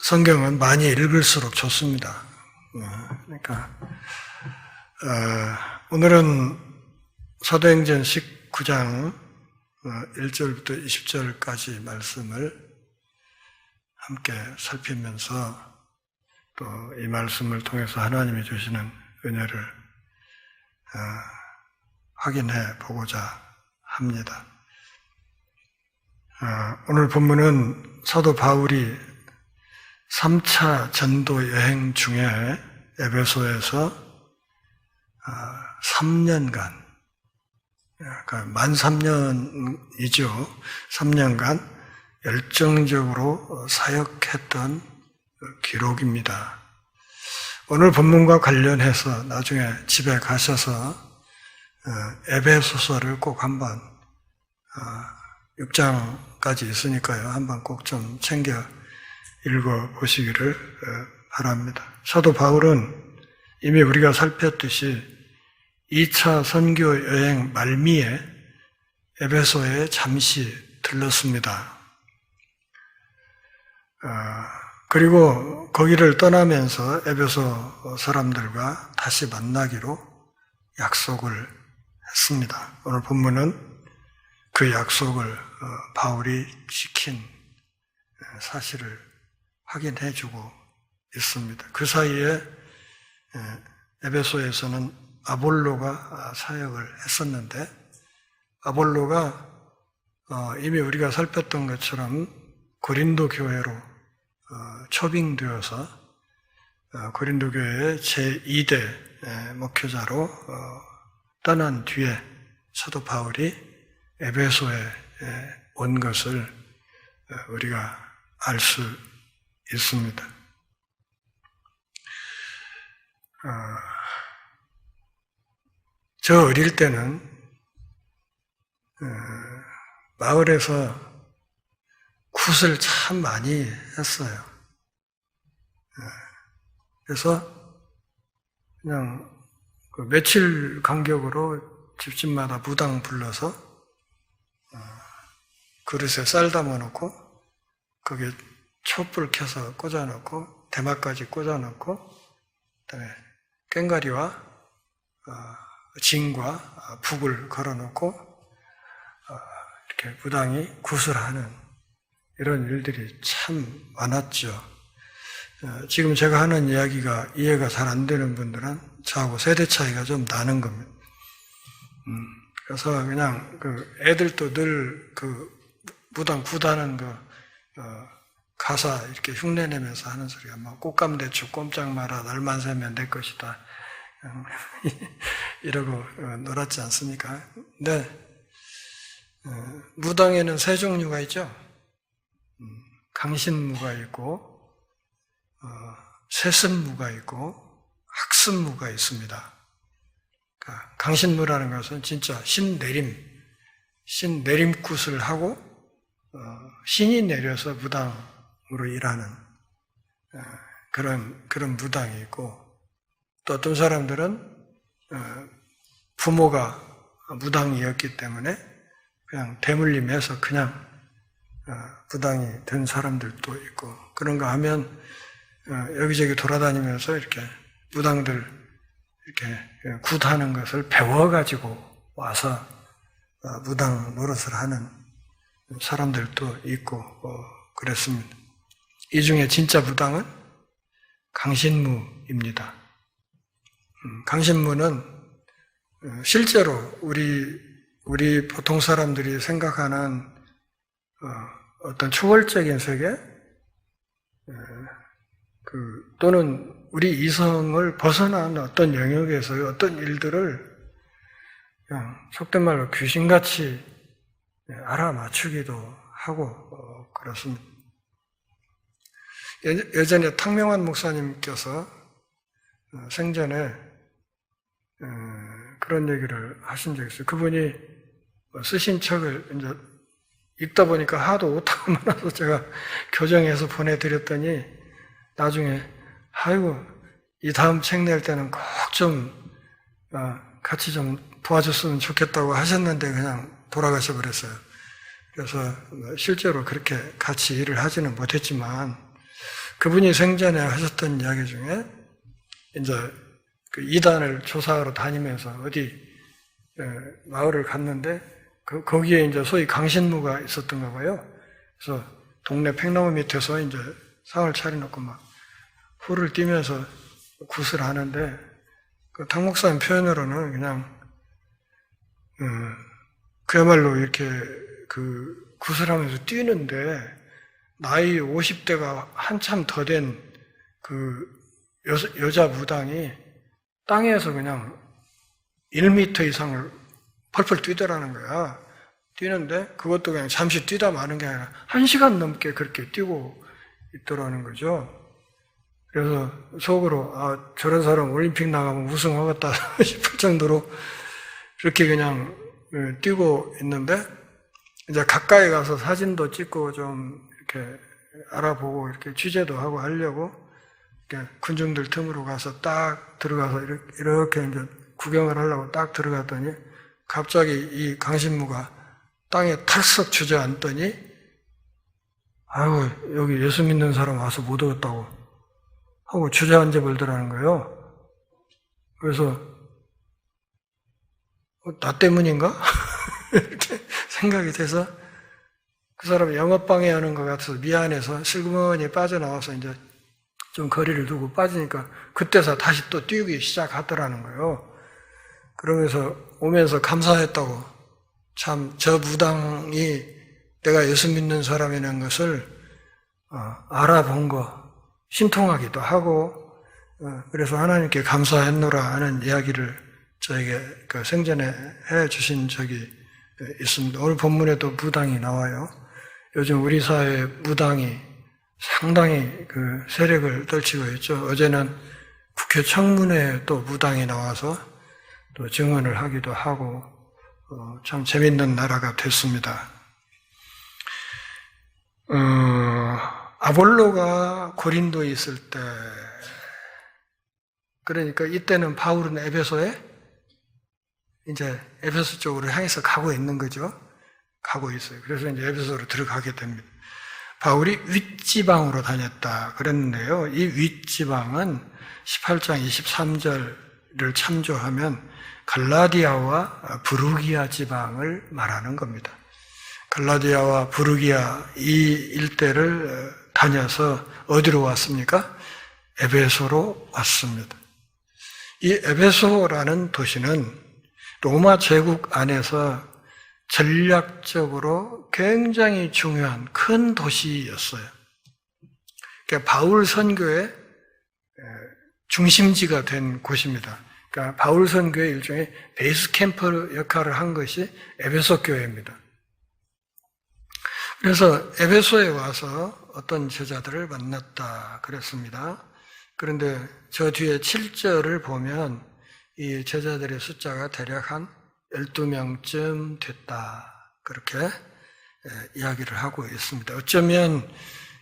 성경은 많이 읽을수록 좋습니다. 그러니까 오늘은 사도행전 19장 1절부터 20절까지 말씀을 함께 살피면서 또 이 말씀을 통해서 하나님이 주시는 은혜를 확인해 보고자 합니다. 오늘 본문은 사도 바울이 3차 전도 여행 중에 에베소에서 3년간, 그러니까 만 3년이죠. 3년간 열정적으로 사역했던 기록입니다. 오늘 본문과 관련해서 나중에 집에 가셔서 에베소서를 꼭 한번 6장까지 있으니까요. 한번 꼭 좀 챙겨 읽어보시기를 바랍니다. 사도 바울은 이미 우리가 살폈듯이 2차 선교 여행 말미에 에베소에 잠시 들렀습니다. 그리고 거기를 떠나면서 에베소 사람들과 다시 만나기로 약속을 했습니다. 오늘 본문은 그 약속을 바울이 지킨 사실을 확인해주고 있습니다. 그 사이에 에베소에서는 아볼로가 사역을 했었는데, 아볼로가 이미 우리가 살폈던 것처럼 고린도 교회로 초빙되어서 고린도 교회의 제2대 목회자로 떠난 뒤에 사도 바울이 에베소에 온 것을 우리가 알 수 있습니다. 저 어릴 때는 마을에서 굿을 참 많이 했어요. 그래서 그냥 며칠 간격으로 집집마다 무당 불러서 그릇에 쌀 담아놓고 거기에 촛불 켜서 꽂아놓고 대마까지 꽂아놓고 그다음에 꽹과리와 진과 북을 걸어놓고 이렇게 무당이 굿을 하는 이런 일들이 참 많았죠. 지금 제가 하는 이야기가 이해가 잘 안 되는 분들은 저하고 세대 차이가 좀 나는 겁니다. 그래서 그냥 애들도 늘 무당 굿하는 가사 이렇게 흉내내면서 하는 소리가 막 꽃감대추 꼼짝 마라 날만 새면 내 것이다 이러고 놀았지 않습니까? 근데 무당에는 세 종류가 있죠. 강신무가 있고 세습무가 있고 학습무가 있습니다. 그러니까 강신무라는 것은 진짜 신내림굿을 하고 신이 내려서 무당으로 일하는 그런 무당이 있고, 또 어떤 사람들은 부모가 무당이었기 때문에 그냥 대물림해서 그냥 무당이 된 사람들도 있고, 그런가 하면 여기저기 돌아다니면서 이렇게 무당들 이렇게 굿하는 것을 배워가지고 와서 무당 노릇을 하는 사람들도 있고 그랬습니다. 이 중에 진짜 무당은 강신무입니다. 강신무는 실제로 우리 보통 사람들이 생각하는 어떤 초월적인 세계 또는 우리 이성을 벗어난 어떤 영역에서의 어떤 일들을 그냥 속된 말로 귀신같이 알아맞추기도 하고 그렇습니다. 예전에 탕명환 목사님께서 생전에 그런 얘기를 하신 적이 있어요. 그분이 쓰신 책을 이제 읽다 보니까 하도 오타가 많아서 제가 교정해서 보내드렸더니 나중에 아이고 이 다음 책 낼 때는 꼭 좀 같이 좀 도와줬으면 좋겠다고 하셨는데 그냥 돌아가셔 버렸어요. 그래서 실제로 그렇게 같이 일을 하지는 못했지만 그분이 생전에 하셨던 이야기 중에 이제 그 이단을 조사하러 다니면서 어디 마을을 갔는데 거기에 이제 소위 강신무가 있었던가 봐요. 그래서 동네 팽나무 밑에서 이제 상을 차려놓고 막 후를 띄면서 굿을 하는데 그 탕 목사님 표현으로는 그냥 그야말로 이렇게 그 굿을 하면서 뛰는데 나이 50대가 한참 더 된 그 여자 무당이 땅에서 그냥 1m 이상을 펄펄 뛰더라는 거야. 뛰는데 그것도 그냥 잠시 뛰다 마는 게 아니라 1시간 넘게 그렇게 뛰고 있더라는 거죠. 그래서 속으로 저런 사람 올림픽 나가면 우승하겠다 싶을 정도로 그렇게 그냥 뛰고 있는데 이제 가까이 가서 사진도 찍고 좀 이렇게 알아보고 이렇게 취재도 하고 하려고 이렇게 군중들 틈으로 가서 딱 들어가서 이렇게 이제 구경을 하려고 딱 들어갔더니 갑자기 이 강신무가 땅에 털썩 주저앉더니 아이고 여기 예수 믿는 사람 와서 못 오겠다고 하고 주저앉아 버리더라는 거예요. 그래서 나 때문인가? 이렇게 생각이 돼서 그 사람이 영업방해하는 것 같아서 미안해서 슬그머니 빠져나와서 이제 좀 거리를 두고 빠지니까 그때서 다시 또 뛰기 시작하더라는 거예요. 그러면서 오면서 감사했다고, 참 저 무당이 내가 예수 믿는 사람이라는 것을 알아본 거 신통하기도 하고 그래서 하나님께 감사했노라 하는 이야기를 저에게 그 생전에 해주신 적이 있습니다. 오늘 본문에도 무당이 나와요. 요즘 우리 사회에 무당이 상당히 그 세력을 떨치고 있죠. 어제는 국회 청문회에 또 무당이 나와서 또 증언을 하기도 하고 참 재밌는 나라가 됐습니다. 아볼로가 고린도에 있을 때, 그러니까 이때는 바울은 에베소에 이제 에베소 쪽으로 향해서 가고 있는 거죠. 가고 있어요. 그래서 이제 에베소로 들어가게 됩니다. 바울이 윗지방으로 다녔다 그랬는데요. 이 윗지방은 18장 23절을 참조하면 갈라디아와 부르기아 지방을 말하는 겁니다. 갈라디아와 부르기아 이 일대를 다녀서 어디로 왔습니까? 에베소로 왔습니다. 이 에베소라는 도시는 로마 제국 안에서 전략적으로 굉장히 중요한 큰 도시였어요. 그러니까 바울 선교의 중심지가 된 곳입니다. 그러니까 바울 선교의 일종의 베이스 캠프 역할을 한 것이 에베소 교회입니다. 그래서 에베소에 와서 어떤 제자들을 만났다 그랬습니다. 그런데 저 뒤에 7절을 보면 이 제자들의 숫자가 대략 한 12명쯤 됐다 그렇게 이야기를 하고 있습니다. 어쩌면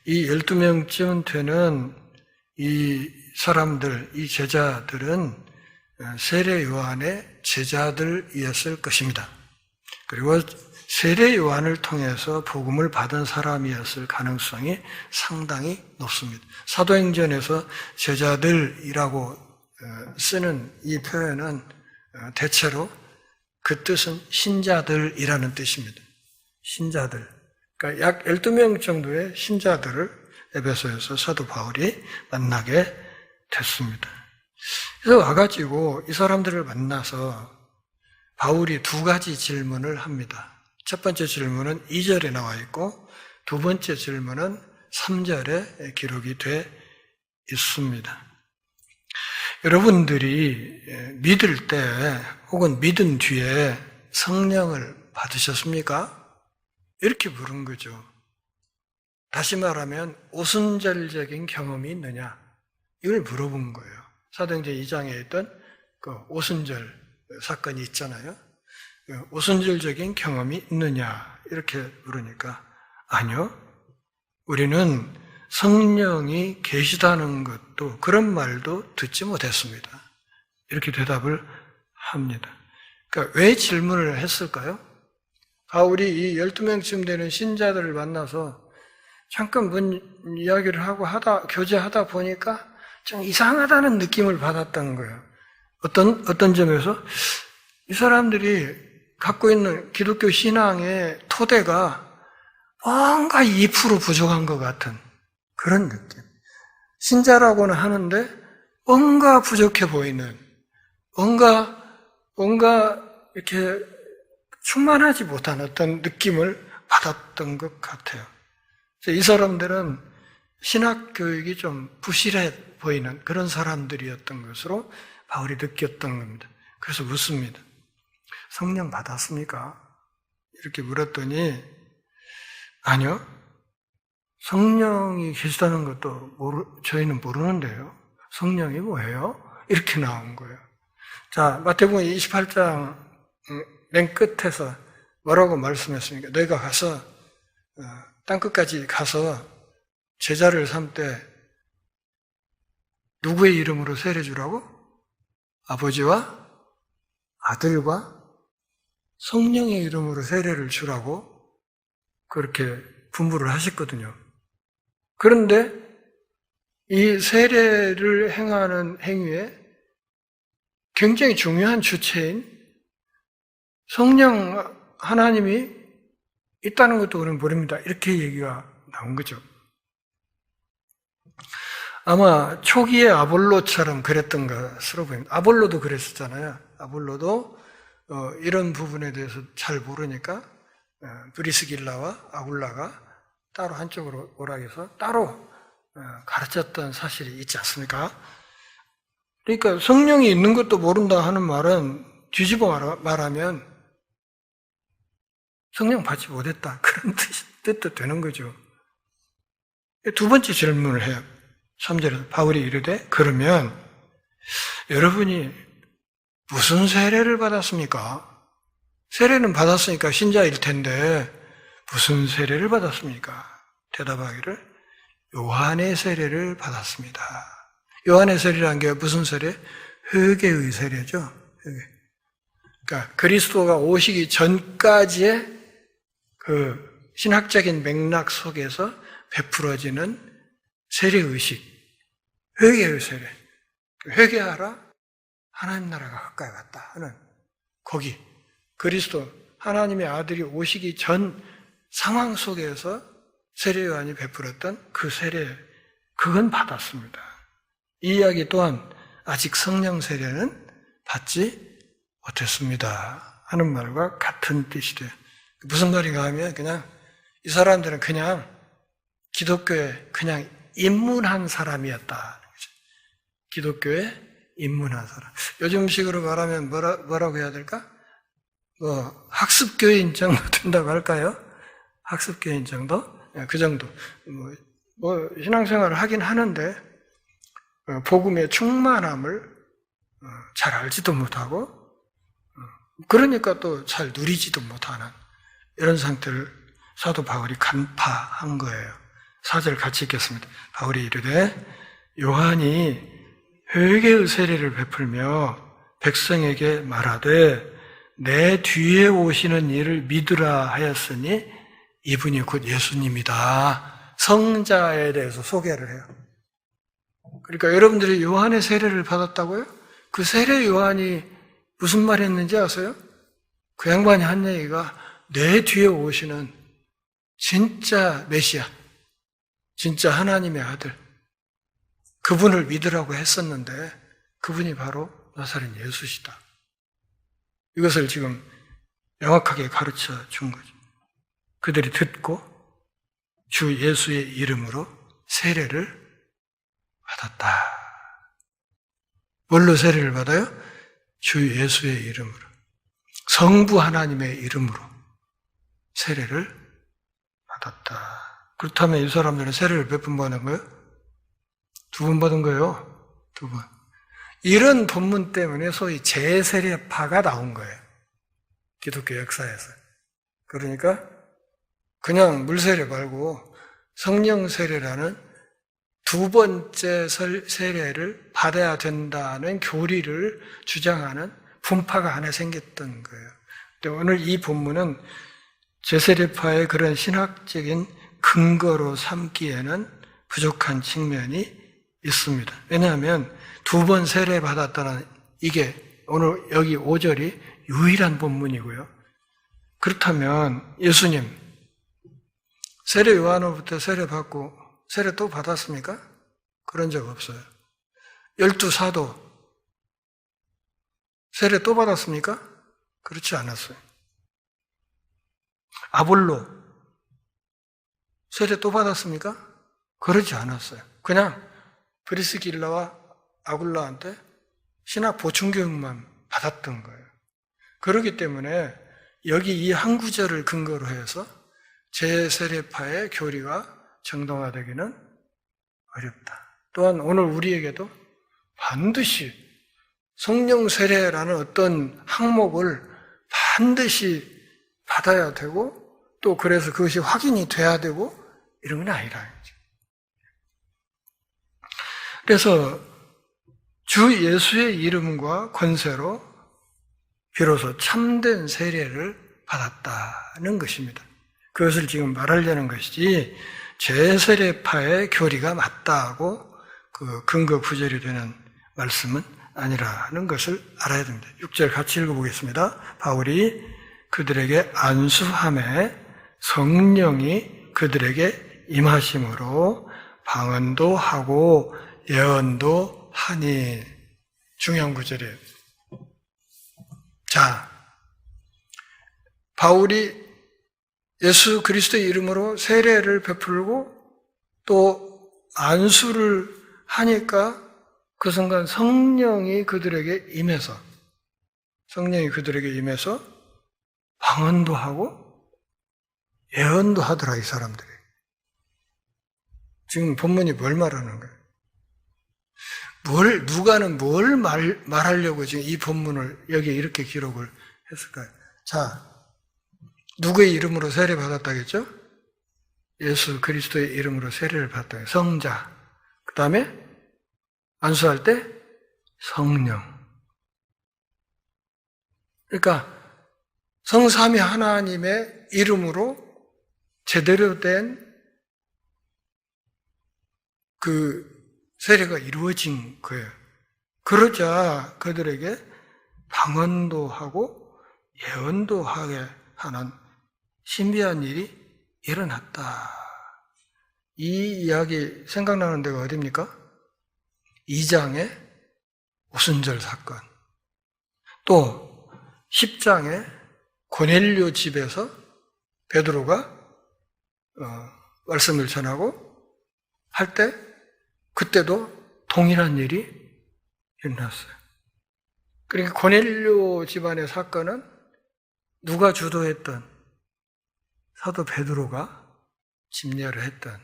이 12명쯤 되는 이 사람들, 이 제자들은 세례 요한의 제자들이었을 것입니다. 그리고 세례 요한을 통해서 복음을 받은 사람이었을 가능성이 상당히 높습니다. 사도행전에서 제자들이라고 쓰는 이 표현은 대체로 그 뜻은 신자들이라는 뜻입니다. 신자들. 그러니까 약 12명 정도의 신자들을 에베소에서 사도 바울이 만나게 됐습니다. 그래서 와가지고 이 사람들을 만나서 바울이 두 가지 질문을 합니다. 첫 번째 질문은 2절에 나와 있고 두 번째 질문은 3절에 기록이 돼 있습니다. 여러분들이 믿을 때 혹은 믿은 뒤에 성령을 받으셨습니까? 이렇게 물은 거죠. 다시 말하면 오순절적인 경험이 있느냐? 이걸 물어본 거예요. 사도행전 2장에 있던 그 오순절 사건이 있잖아요. 오순절적인 경험이 있느냐? 이렇게 물으니까 아니요. 우리는 성령이 계시다는 것도 그런 말도 듣지 못했습니다. 이렇게 대답을 합니다. 그러니까 왜 질문을 했을까요? 바울이 이 12명쯤 되는 신자들을 만나서 잠깐 뭔 이야기를 하고 교제하다 보니까 좀 이상하다는 느낌을 받았던 거예요. 어떤 점에서 이 사람들이 갖고 있는 기독교 신앙의 토대가 뭔가 2% 부족한 것 같은 그런 느낌. 신자라고는 하는데 뭔가 부족해 보이는, 뭔가 이렇게 충만하지 못한 어떤 느낌을 받았던 것 같아요. 이 사람들은 신학 교육이 좀 부실해 보이는 그런 사람들이었던 것으로 바울이 느꼈던 겁니다. 그래서 묻습니다. 성령 받았습니까? 이렇게 물었더니 아니요. 성령이 계시다는 것도 저희는 모르는데요. 성령이 뭐예요? 이렇게 나온 거예요. 자, 마태복음 28장 맨 끝에서 뭐라고 말씀했습니까? 너희가 가서 땅끝까지 가서 제자를 삼되 누구의 이름으로 세례 주라고? 아버지와 아들과 성령의 이름으로 세례를 주라고 그렇게 분부를 하셨거든요. 그런데 이 세례를 행하는 행위에 굉장히 중요한 주체인 성령 하나님이 있다는 것도 우리는 모릅니다. 이렇게 얘기가 나온 거죠. 아마 초기에 아볼로처럼 그랬던 것으로 보입니다. 아볼로도 그랬었잖아요. 아볼로도 이런 부분에 대해서 잘 모르니까 브리스길라와 아굴라가 따로 한쪽으로 오라 해서 따로 가르쳤던 사실이 있지 않습니까? 그러니까 성령이 있는 것도 모른다 하는 말은 뒤집어 말하면 성령 받지 못했다. 그런 뜻도 되는 거죠. 두 번째 질문을 해요. 3절에서 바울이 이르되 그러면 여러분이 무슨 세례를 받았습니까? 세례는 받았으니까 신자일 텐데 무슨 세례를 받았습니까? 대답하기를 요한의 세례를 받았습니다. 요한의 세례라는 게 무슨 세례? 회개의 세례죠. 회개. 그러니까 그리스도가 오시기 전까지의 그 신학적인 맥락 속에서 베풀어지는 세례의식, 회개의 세례. 회개하라, 하나님 나라가 가까이 왔다 하는 거기 그리스도 하나님의 아들이 오시기 전 상황 속에서 세례 요한이 베풀었던 그 세례, 그건 받았습니다. 이 이야기 또한 아직 성령 세례는 받지 못했습니다 하는 말과 같은 뜻이 돼요. 무슨 말인가 하면 그냥 이 사람들은 그냥 기독교에 그냥 입문한 사람이었다. 기독교에 입문한 사람. 요즘식으로 말하면 뭐라고 해야 될까? 학습교인 정도 된다고 할까요? 학습교인 정도? 그 정도. 신앙생활을 하긴 하는데, 복음의 충만함을 잘 알지도 못하고, 그러니까 또 잘 누리지도 못하는 이런 상태를 사도 바울이 간파한 거예요. 4절 같이 읽겠습니다. 바울이 이르되 요한이 회개의 세례를 베풀며 백성에게 말하되 내 뒤에 오시는 이를 믿으라 하였으니 이분이 곧 예수님이다. 성자에 대해서 소개를 해요. 그러니까 여러분들이 요한의 세례를 받았다고요? 그 세례 요한이 무슨 말 했는지 아세요? 그 양반이 한 얘기가 내 뒤에 오시는 진짜 메시아, 진짜 하나님의 아들, 그분을 믿으라고 했었는데 그분이 바로 나사렛 예수시다. 이것을 지금 명확하게 가르쳐 준 거죠. 그들이 듣고 주 예수의 이름으로 세례를 받았다. 뭘로 세례를 받아요? 주 예수의 이름으로. 성부 하나님의 이름으로 세례를 받았다. 그렇다면 이 사람들은 세례를 몇 번 받은 거예요? 2번 받은 거예요. 2번. 이런 본문 때문에 소위 재세례파가 나온 거예요. 기독교 역사에서. 그러니까 그냥 물세례 말고 성령 세례라는 2번째 세례를 받아야 된다는 교리를 주장하는 분파가 하나 생겼던 거예요. 근데 오늘 이 본문은 재세례파의 그런 신학적인 근거로 삼기에는 부족한 측면이 있습니다. 왜냐하면 2번 세례받았다는 이게 오늘 여기 5절이 유일한 본문이고요. 그렇다면 예수님 세례 요한으로부터 세례받고 세례 또 받았습니까? 그런 적 없어요. 12사도 세례 또 받았습니까? 그렇지 않았어요. 아볼로 세례 또 받았습니까? 그러지 않았어요. 그냥 브리스길라와 아굴라한테 신학 보충교육만 받았던 거예요. 그렇기 때문에 여기 이 한 구절을 근거로 해서 제세례파의 교리가 정당화되기는 어렵다. 또한 오늘 우리에게도 반드시 성령 세례라는 어떤 항목을 반드시 받아야 되고 또 그래서 그것이 확인이 돼야 되고 이런 건 아니라. 그래서 주 예수의 이름과 권세로 비로소 참된 세례를 받았다는 것입니다. 그것을 지금 말하려는 것이지 제세례파의 교리가 맞다고 그 근거 구절이 되는 말씀은 아니라는 것을 알아야 됩니다. 6절 같이 읽어보겠습니다. 바울이 그들에게 안수함에 성령이 그들에게 임하심으로 방언도 하고 예언도 하니. 중요한 구절이에요. 자, 바울이 예수 그리스도의 이름으로 세례를 베풀고 또 안수를 하니까 그 순간 성령이 그들에게 임해서 방언도 하고 예언도 하더라, 이 사람들이. 지금 본문이 뭘 말하는 거예요? 누가는 뭘 말하려고 지금 이 본문을 여기에 이렇게 기록을 했을까요? 자, 누구의 이름으로 세례 받았다겠죠? 예수 그리스도의 이름으로 세례를 받았다. 성자. 그 다음에 안수할 때 성령. 그러니까 성삼위 하나님의 이름으로 제대로 된 그 세례가 이루어진 거예요. 그러자 그들에게 방언도 하고 예언도 하게 하는 신비한 일이 일어났다. 이 이야기 생각나는 데가 어디입니까? 2장의 오순절 사건. 또 10장의 고넬료 집에서 베드로가 말씀을 전하고 할 때 그때도 동일한 일이 일어났어요. 그러니까 고넬료 집안의 사건은 누가 주도했던 사도 베드로가 집례를 했던,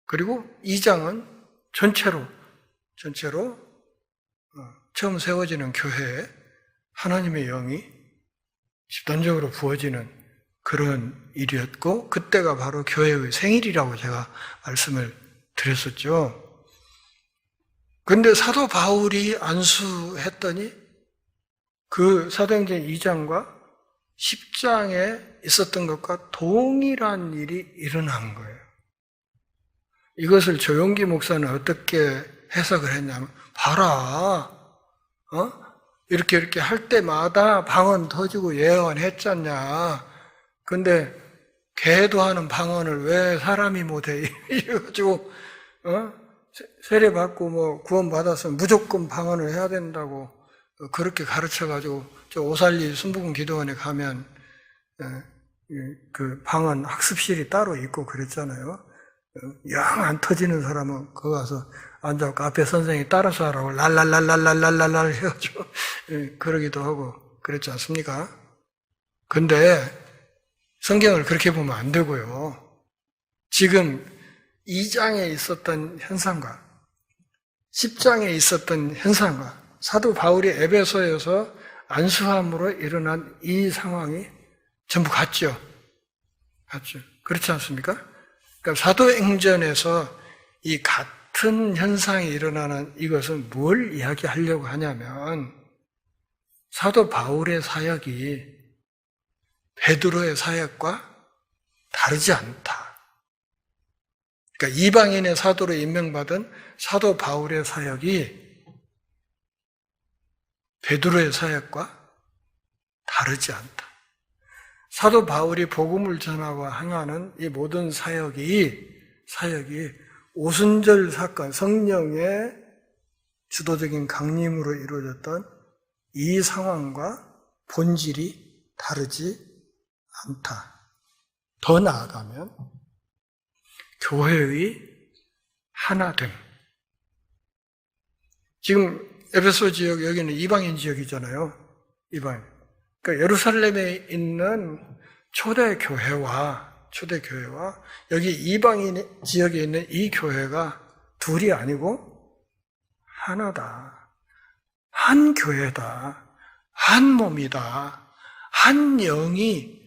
그리고 2장은 전체로 처음 세워지는 교회에 하나님의 영이 집단적으로 부어지는 그런 일이었고, 그때가 바로 교회의 생일이라고 제가 말씀을 드렸었죠. 그런데 사도 바울이 안수했더니 그 사도행전 2장과 10장에 있었던 것과 동일한 일이 일어난 거예요. 이것을 조용기 목사는 어떻게 해석을 했냐면, 봐라, 이렇게 할 때마다 방언 터지고 예언했잖냐. 근데 개도 하는 방언을 왜 사람이 못해? 이래가지고 세례 받고 뭐 구원 받았으면 무조건 방언을 해야 된다고 그렇게 가르쳐가지고 저 오살리 순복음 기도원에 가면 그 방언 학습실이 따로 있고 그랬잖아요. 영 안 터지는 사람은 거기 가서 앉아서 앞에 선생님이 따라서 하라고 랄랄랄랄랄랄랄 해가지고 그러기도 하고 그랬지 않습니까? 근데 성경을 그렇게 보면 안 되고요. 지금 2장에 있었던 현상과 10장에 있었던 현상과 사도 바울이 에베소에서 안수함으로 일어난 이 상황이 전부 같죠. 그렇지 않습니까? 그러니까 사도행전에서 이 같은 현상이 일어나는 이것은 뭘 이야기하려고 하냐면, 사도 바울의 사역이 베드로의 사역과 다르지 않다. 그러니까 이방인의 사도로 임명받은 사도 바울의 사역이 베드로의 사역과 다르지 않다. 사도 바울이 복음을 전하고 행하는 이 모든 사역이 오순절 사건, 성령의 주도적인 강림으로 이루어졌던 이 상황과 본질이 다르지 않다. 더 나아가면 교회의 하나됨. 지금 에베소 지역, 여기는 이방인 지역이잖아요. 이방인. 그러니까 예루살렘에 있는 초대교회와 여기 이방인 지역에 있는 이 교회가 둘이 아니고 하나다. 한 교회다. 한 몸이다. 한 영이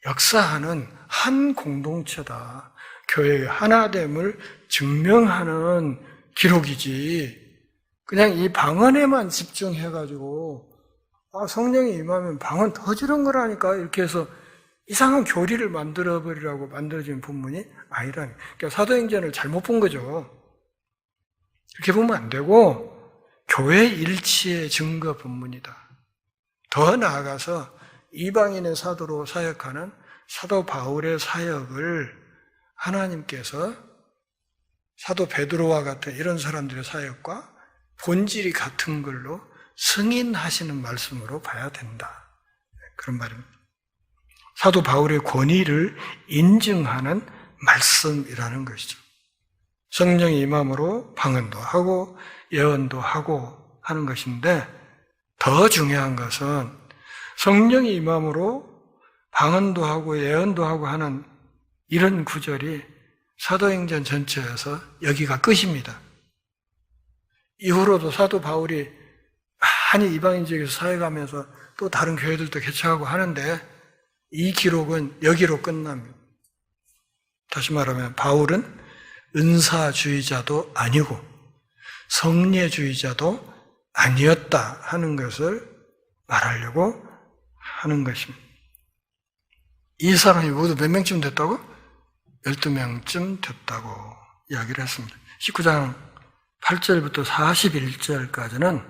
역사하는 한 공동체다. 교회의 하나됨을 증명하는 기록이지. 그냥 이 방언에만 집중해가지고 성령이 임하면 방언 터지는 거라니까 이렇게 해서 이상한 교리를 만들어버리라고 만들어진 본문이 아니라니. 그러니까 사도행전을 잘못 본 거죠. 이렇게 보면 안 되고 교회 일치의 증거 본문이다. 더 나아가서 이방인의 사도로 사역하는 사도 바울의 사역을 하나님께서 사도 베드로와 같은 이런 사람들의 사역과 본질이 같은 걸로 승인하시는 말씀으로 봐야 된다. 그런 말입니다. 사도 바울의 권위를 인증하는 말씀이라는 것이죠. 성령이 임함으로 방언도 하고 예언도 하고 하는 것인데 더 중요한 것은 성령이 임함으로 방언도 하고 예언도 하고 하는 이런 구절이 사도행전 전체에서 여기가 끝입니다. 이후로도 사도 바울이 많이 이방인 지역에서 사역하면서 또 다른 교회들도 개척하고 하는데 이 기록은 여기로 끝납니다. 다시 말하면 바울은 은사주의자도 아니고 성례주의자도 아니었다 하는 것을 말하려고 하는 것입니다. 이 사람이 모두 몇 명쯤 됐다고? 12명쯤 됐다고 이야기를 했습니다. 19장 8절부터 41절까지는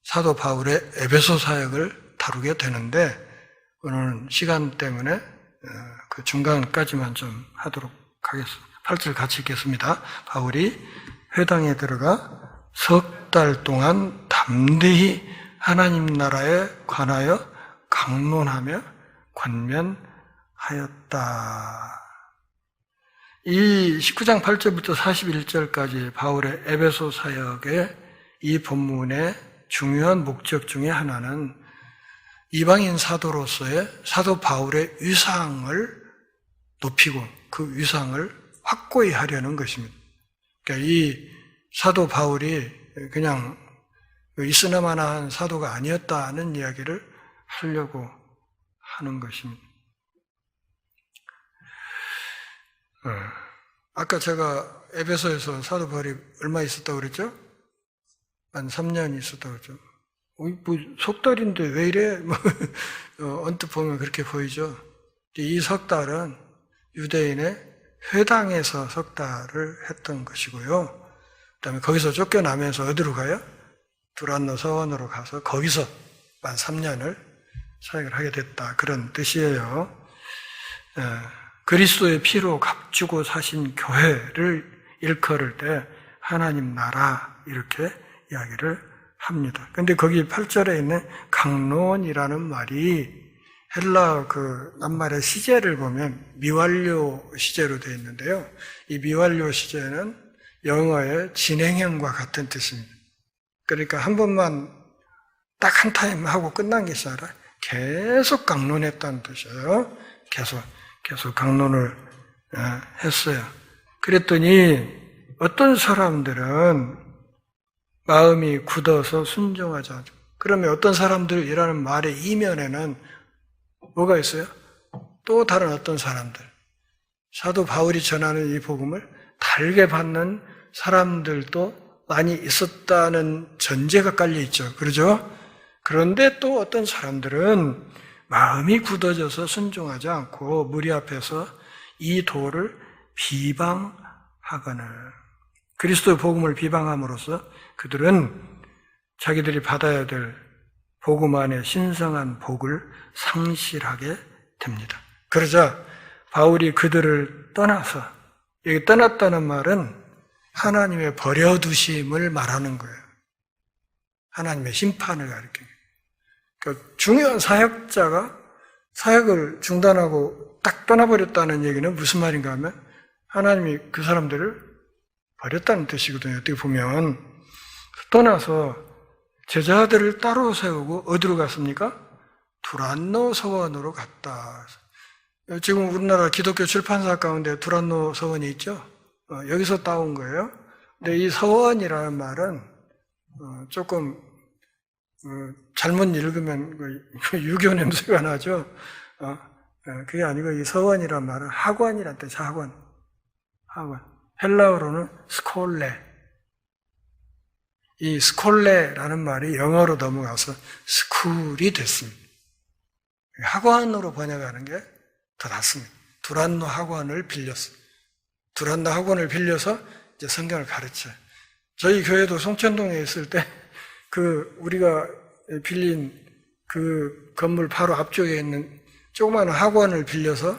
사도 바울의 에베소 사역을 다루게 되는데 오늘은 시간 때문에 그 중간까지만 좀 하도록 하겠습니다. 8절 같이 읽겠습니다. 바울이 회당에 들어가 석 달 동안 담대히 하나님 나라에 관하여 강론하며 권면하였다. 이 19장 8절부터 41절까지 바울의 에베소 사역의 이 본문의 중요한 목적 중에 하나는 이방인 사도로서의 사도 바울의 위상을 높이고 그 위상을 확고히 하려는 것입니다. 그러니까 이 사도 바울이 그냥 있으나마나한 사도가 아니었다는 이야기를 하려고 하는 것입니다. 아까 제가 에베소에서 사도 바울이 얼마 있었다고 그랬죠? 한 3년 있었다고 그랬죠. 뭐 석 달인데 왜 이래? 언뜻 보면 그렇게 보이죠. 이 석 달은 유대인의 회당에서 석 달을 했던 것이고요. 그다음에 거기서 쫓겨나면서 어디로 가요? 두란노 서원으로 가서 거기서 만 3년을 사역을 하게 됐다. 그런 뜻이에요. 그리스도의 피로 값주고 사신 교회를 일컬을 때 하나님 나라 이렇게 이야기를 합니다. 근데 거기 8절에 있는 강론이라는 말이 헬라 그 낱말의 시제를 보면 미완료 시제로 되어 있는데요. 이 미완료 시제는 영어의 진행형과 같은 뜻입니다. 그러니까 한 번만 딱 한 타임 하고 끝난 것이 아니라 계속 강론했다는 뜻이에요. 계속 강론을 했어요. 그랬더니 어떤 사람들은 마음이 굳어서 순종하지 않죠. 그러면 어떤 사람들이라는 말의 이면에는 뭐가 있어요? 또 다른 어떤 사람들, 사도 바울이 전하는 이 복음을 달게 받는 사람들도 많이 있었다는 전제가 깔려 있죠. 그러죠? 그런데 또 어떤 사람들은 마음이 굳어져서 순종하지 않고 무리 앞에서 이 도를 비방하거늘. 그리스도의 복음을 비방함으로써 그들은 자기들이 받아야 될 복음 안에 신성한 복을 상실하게 됩니다. 그러자 바울이 그들을 떠나서, 여기 떠났다는 말은 하나님의 버려두심을 말하는 거예요. 하나님의 심판을 가리켜요. 그러니까 중요한 사역자가 사역을 중단하고 딱 떠나버렸다는 얘기는 무슨 말인가 하면 하나님이 그 사람들을 버렸다는 뜻이거든요. 어떻게 보면 떠나서 제자들을 따로 세우고 어디로 갔습니까? 두란노 서원으로 갔다. 지금 우리나라 기독교 출판사 가운데 두란노 서원이 있죠? 여기서 따온 거예요. 근데 이 서원이라는 말은 조금 잘못 읽으면 유교 냄새가 나죠. 그게 아니고 이 서원이란 말은 학원이란 뜻이 학원. 헬라어로는 스콜레. 이 스콜레라는 말이 영어로 넘어가서 스쿨이 됐습니다. 학원으로 번역하는 게 더 낫습니다. 두란노 학원을 빌렸어요. 두란노 학원을 빌려서 이제 성경을 가르쳐요. 저희 교회도 송천동에 있을 때 우리가 빌린 그 건물 바로 앞쪽에 있는 조그마한 학원을 빌려서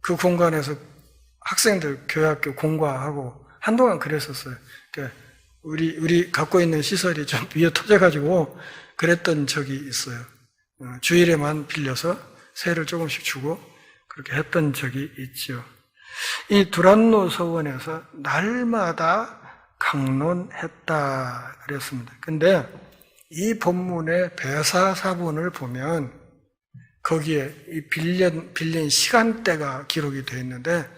그 공간에서 학생들 교회학교 공과하고 한동안 그랬었어요. 그러니까 우리 갖고 있는 시설이 좀 위에 터져가지고 그랬던 적이 있어요. 주일에만 빌려서 세를 조금씩 주고 그렇게 했던 적이 있죠. 이 두란노 서원에서 날마다 강론했다 그랬습니다. 근데 이 본문의 배사사본을 보면 거기에 이 빌린 시간대가 기록이 되어 있는데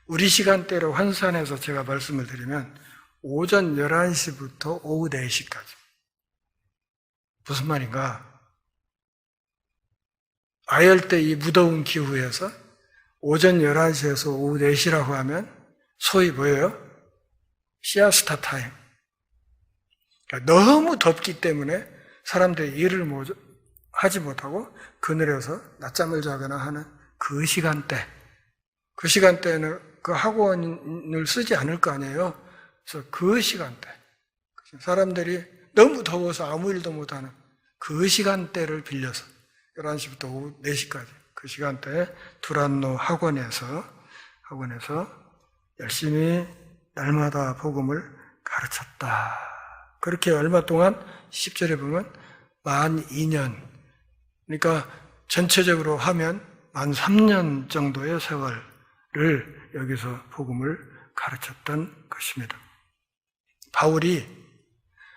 우리 시간대로 환산해서 제가 말씀을 드리면 오전 11시부터 오후 4시까지. 무슨 말인가? 아열대 이 무더운 기후에서 오전 11시에서 오후 4시라고 하면 소위 뭐예요? 시아스타 타임. 그러니까 너무 덥기 때문에 사람들이 일을 하지 못하고 그늘에서 낮잠을 자거나 하는 그 시간대. 그 시간대에는 그 학원을 쓰지 않을 거 아니에요. 그래서 그 시간대. 사람들이 너무 더워서 아무 일도 못하는 그 시간대를 빌려서 11시부터 오후 4시까지 그 시간대에 두란노 학원에서 열심히 날마다 복음을 가르쳤다. 그렇게 얼마 동안 10절에 보면 만 2년, 그러니까 전체적으로 하면 만 3년 정도의 세월을 여기서 복음을 가르쳤던 것입니다. 바울이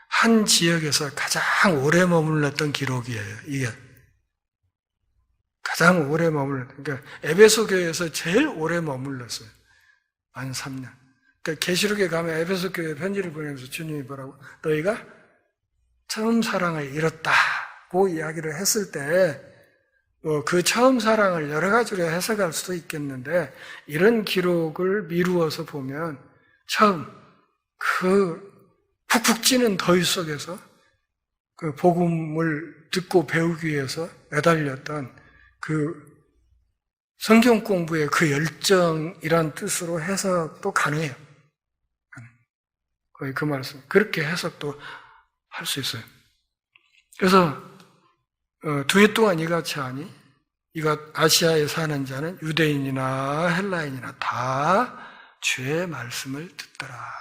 한 지역에서 가장 오래 머물렀던 기록이에요. 이게 가장 오래 머물렀던, 그러니까 에베소 교회에서 제일 오래 머물렀어요. 만 3년. 그러니까 계시록에 가면 에베소 교회 편지를 보내면서 주님이 뭐라고? 너희가 처음 사랑을 잃었다고 이야기를 했을 때 그 처음 사랑을 여러 가지로 해석할 수도 있겠는데 이런 기록을 미루어서 보면 처음 그 푹푹 찌는 더위 속에서 그 복음을 듣고 배우기 위해서 매달렸던 그 성경 공부의 그 열정이란 뜻으로 해석도 가능해요. 거의 그 말씀. 그렇게 해석도 할 수 있어요. 그래서 두 해 동안 이같이 하니 이가 아시아에 사는 자는 유대인이나 헬라인이나 다 주의 말씀을 듣더라.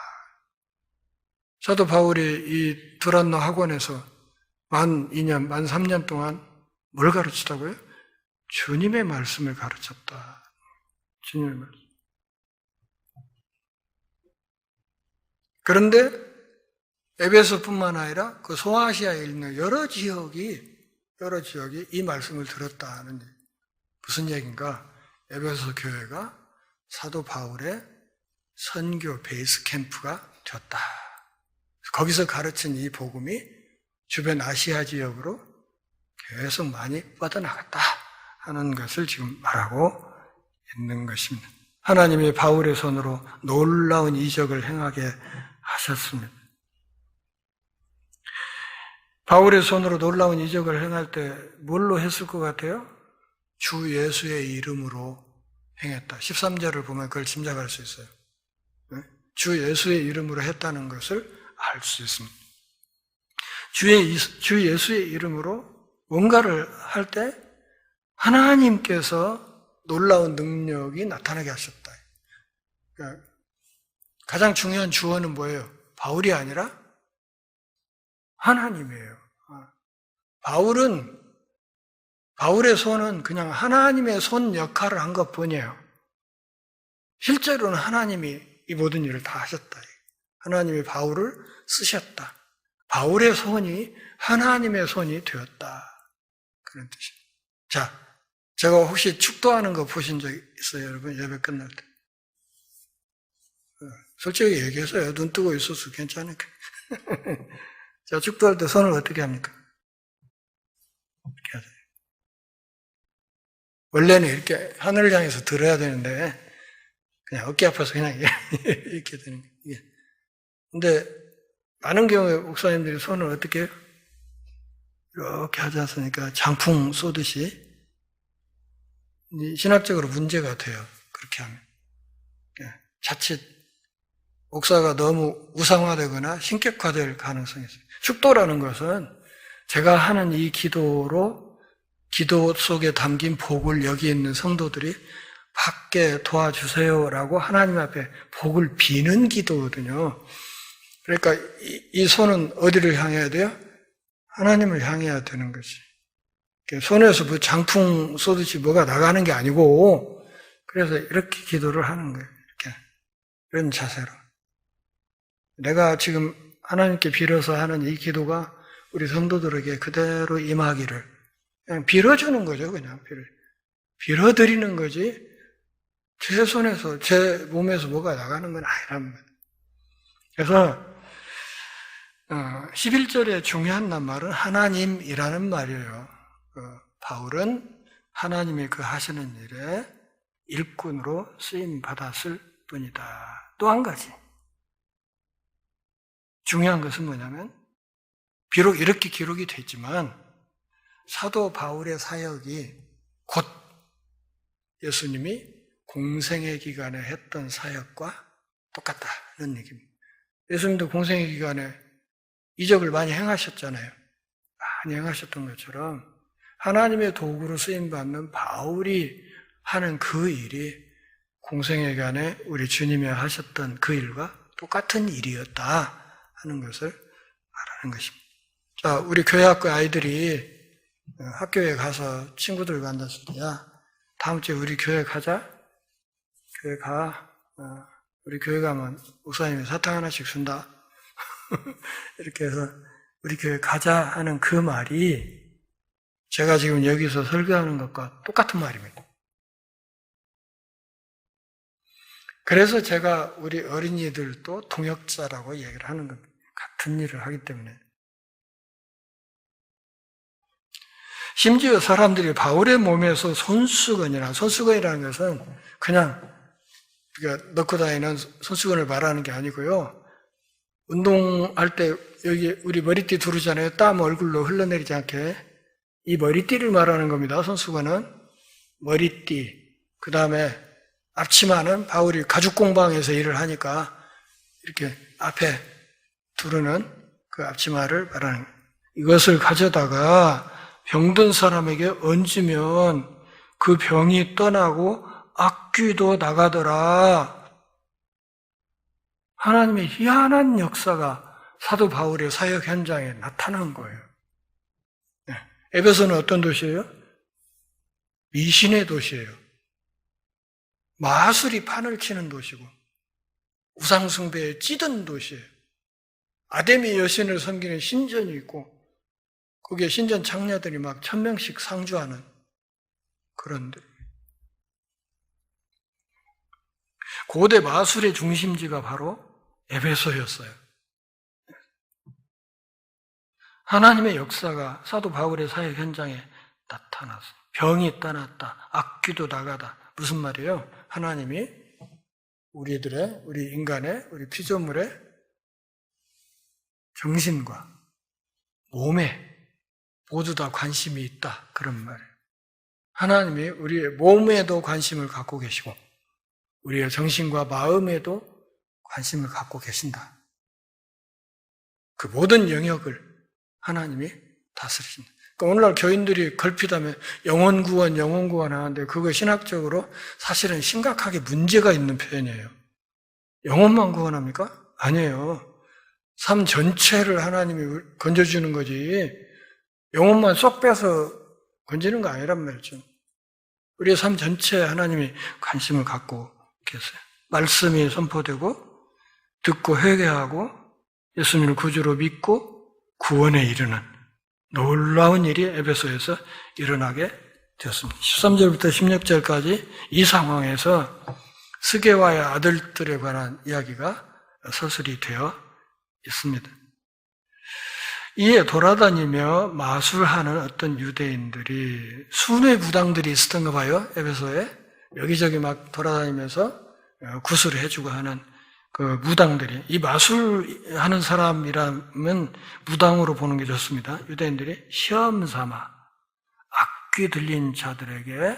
사도 바울이 이 두란노 학원에서 만 2년, 만 3년 동안 뭘 가르치다고요? 주님의 말씀을 가르쳤다. 주님의 말씀. 그런데 에베소뿐만 아니라 그 소아시아에 있는 여러 지역이 이 말씀을 들었다는 얘기. 무슨 얘기인가? 에베소 교회가 사도 바울의 선교 베이스 캠프가 되었다. 거기서 가르친 이 복음이 주변 아시아 지역으로 계속 많이 뻗어나갔다 하는 것을 지금 말하고 있는 것입니다. 하나님이 바울의 손으로 놀라운 이적을 행하게 하셨습니다. 바울의 손으로 놀라운 이적을 행할 때 뭘로 했을 것 같아요? 주 예수의 이름으로 행했다. 13절을 보면 그걸 짐작할 수 있어요. 주 예수의 이름으로 했다는 것을 알 수 있습니다. 주 예수의 이름으로 뭔가를 할 때 하나님께서 놀라운 능력이 나타나게 하셨다. 그러니까 가장 중요한 주어는 뭐예요? 바울이 아니라 하나님이에요. 바울의 손은 그냥 하나님의 손 역할을 한 것뿐이에요. 실제로는 하나님이 이 모든 일을 다 하셨다. 하나님이 바울을 쓰셨다. 바울의 손이 하나님의 손이 되었다. 그런 뜻이에요. 자, 제가 혹시 축도하는 거 보신 적 있어요, 여러분? 예배 끝날 때. 솔직히 얘기해서요. 눈 뜨고 있어서 괜찮으니까. 자, 축도할 때 손을 어떻게 합니까? 이렇게 하세요. 원래는 이렇게 하늘을 향해서 들어야 되는데, 그냥 어깨 아파서 그냥 이렇게 되는 거예요. 근데, 많은 경우에 목사님들이 손을 어떻게 해요? 이렇게 하지 않습니까? 장풍 쏘듯이. 신학적으로 문제가 돼요. 그렇게 하면. 자칫 목사가 너무 우상화되거나 신격화될 가능성이 있어요. 축도라는 것은 제가 하는 이 기도로 기도 속에 담긴 복을 여기 있는 성도들이 받게 도와주세요라고 하나님 앞에 복을 비는 기도거든요. 그러니까 이 손은 어디를 향해야 돼요? 하나님을 향해야 되는 거지. 손에서 뭐 장풍 쏘듯이 뭐가 나가는 게 아니고, 그래서 이렇게 기도를 하는 거예요. 이렇게. 이런 자세로. 내가 지금 하나님께 빌어서 하는 이 기도가 우리 성도들에게 그대로 임하기를 그냥 빌어주는 거죠. 그냥 빌어드리는 거지. 제 손에서, 제 몸에서 뭐가 나가는 건 아니란 말이에요. 그래서 11절에 중요한 말은 하나님이라는 말이에요. 바울은 하나님이 그 하시는 일에 일꾼으로 쓰임 받았을 뿐이다. 또 한 가지 중요한 것은 뭐냐면, 비록 이렇게 기록이 됐지만 사도 바울의 사역이 곧 예수님이 공생의 기간에 했던 사역과 똑같다는 얘기입니다. 예수님도 공생의 기간에 이적을 많이 행하셨잖아요. 많이 행하셨던 것처럼 하나님의 도구로 쓰임받는 바울이 하는 그 일이 공생의 기간에 우리 주님이 하셨던 그 일과 똑같은 일이었다 하는 것을 말하는 것입니다. 자, 우리 교회 학교 아이들이 학교에 가서 친구들과 앉았을 때야, 다음 주에 우리 교회 가자. 교회 가. 우리 교회 가면 목사님이 사탕 하나씩 준다. 이렇게 해서 우리 교회 가자 하는 그 말이 제가 지금 여기서 설교하는 것과 똑같은 말입니다. 그래서 제가 우리 어린이들도 동역자라고 얘기를 하는 겁니다. 같은 일을 하기 때문에. 심지어 사람들이 바울의 몸에서 손수건이라는 것은 그냥 우리가 넣고 다니는 손수건을 말하는 게 아니고요. 운동할 때 여기 우리 머리띠 두르잖아요. 땀 얼굴로 흘러내리지 않게. 이 머리띠를 말하는 겁니다. 손수건은. 머리띠. 그 다음에 앞치마는 바울이 가죽 공방에서 일을 하니까 이렇게 앞에 두르는 그 앞치마를 말하는 거예요. 이것을 가져다가 병든 사람에게 얹으면 그 병이 떠나고 악귀도 나가더라. 하나님의 희한한 역사가 사도 바울의 사역 현장에 나타난 거예요. 에베소는 어떤 도시예요? 미신의 도시예요. 마술이 판을 치는 도시고 우상숭배에 찌든 도시예요. 아데미 여신을 섬기는 신전이 있고 거기에 신전 창녀들이 막 1000명씩 상주하는 그런 데. 고대 마술의 중심지가 바로 에베소였어요. 하나님의 역사가 사도 바울의 사역 현장에 나타났어요. 병이 떠났다. 악귀도 나가다. 무슨 말이에요? 하나님이 우리 인간의, 우리 피조물의 정신과 몸에 모두 다 관심이 있다. 그런 말이에요. 하나님이 우리의 몸에도 관심을 갖고 계시고 우리의 정신과 마음에도 관심을 갖고 계신다. 그 모든 영역을 하나님이 다스리신다. 그러니까 오늘날 교인들이 걸핏하면 영혼구원 하는데 그거 신학적으로 사실은 심각하게 문제가 있는 표현이에요. 영혼만 구원합니까? 아니에요. 삶 전체를 하나님이 건져주는 거지 영혼만 쏙 빼서 건지는 거 아니란 말이죠. 우리의 삶 전체에 하나님이 관심을 갖고 계세요. 말씀이 선포되고 듣고 회개하고 예수님을 구주로 믿고 구원에 이르는 놀라운 일이 에베소에서 일어나게 되었습니다. 13절부터 16절까지 이 상황에서 스게와의 아들들에 관한 이야기가 서술이 되어 있습니다. 이에 돌아다니며 마술하는 어떤 유대인들이 수뇌 무당들이 있었던가 봐요. 에베소에 여기저기 막 돌아다니면서 구슬을 해주고 하는 그 무당들이, 이 마술하는 사람이라면 무당으로 보는 게 좋습니다. 유대인들이 시험 삼아 악귀 들린 자들에게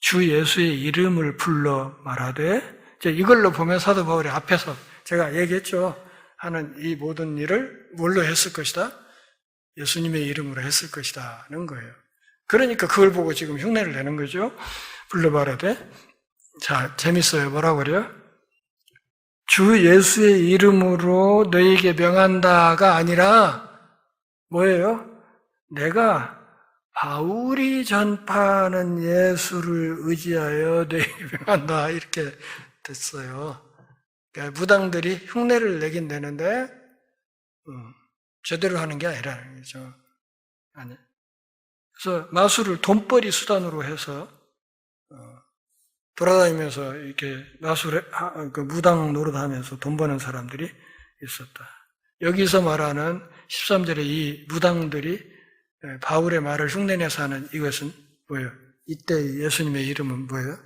주 예수의 이름을 불러 말하되, 이걸로 보면 사도 바울이 앞에서 제가 얘기했죠. 하는 이 모든 일을 뭘로 했을 것이다? 예수님의 이름으로 했을 것이다는 거예요. 그러니까 그걸 보고 지금 흉내를 내는 거죠. 불러 말하되, 자, 재밌어요. 뭐라고 그래요? 주 예수의 이름으로 너에게 명한다가 아니라 뭐예요? 내가 바울이 전파하는 예수를 의지하여 너에게 명한다, 이렇게 됐어요. 그러니까 무당들이 흉내를 내긴 되는데 제대로 하는 게 아니라는 거죠. 아니. 그래서 마술을 돈벌이 수단으로 해서 돌아다니면서 이렇게 그 무당 노릇하면서 돈 버는 사람들이 있었다. 여기서 말하는 13절에 이 무당들이 바울의 말을 흉내내서 하는 이것은 뭐예요? 이때 예수님의 이름은 뭐예요?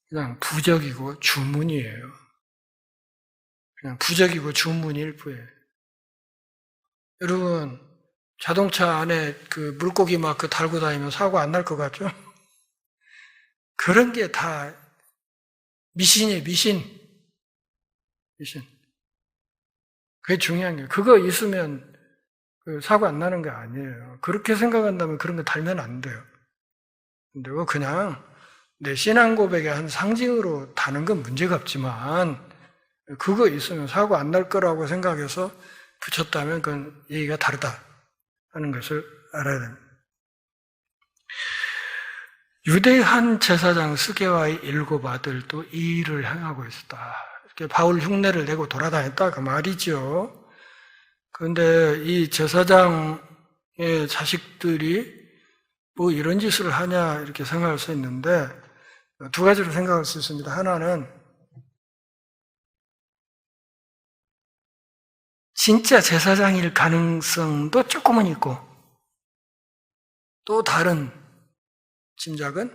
그냥 부적이고 주문이에요. 그냥 부적이고 주문일 뿐이에요. 여러분, 자동차 안에 그 물고기 마크 달고 다니면 사고 안 날 것 같죠? 그런 게 다 미신이에요, 미신. 그게 중요한 거예요. 그거 있으면 사고 안 나는 게 아니에요. 그렇게 생각한다면 그런 거 달면 안 돼요. 근데 그냥 내 신앙 고백의 한 상징으로 다는 건 문제가 없지만 그거 있으면 사고 안 날 거라고 생각해서 붙였다면 그건 얘기가 다르다 하는 것을 알아야 됩니다. 유대 한 제사장 스게와의 7 아들도 이 일을 행하고 있었다. 이렇게 바울 흉내를 내고 돌아다녔다 그 말이죠. 그런데 이 제사장의 자식들이 뭐 이런 짓을 하냐 이렇게 생각할 수 있는데 두 가지로 생각할 수 있습니다. 하나는 진짜 제사장일 가능성도 조금은 있고, 또 다른 짐작은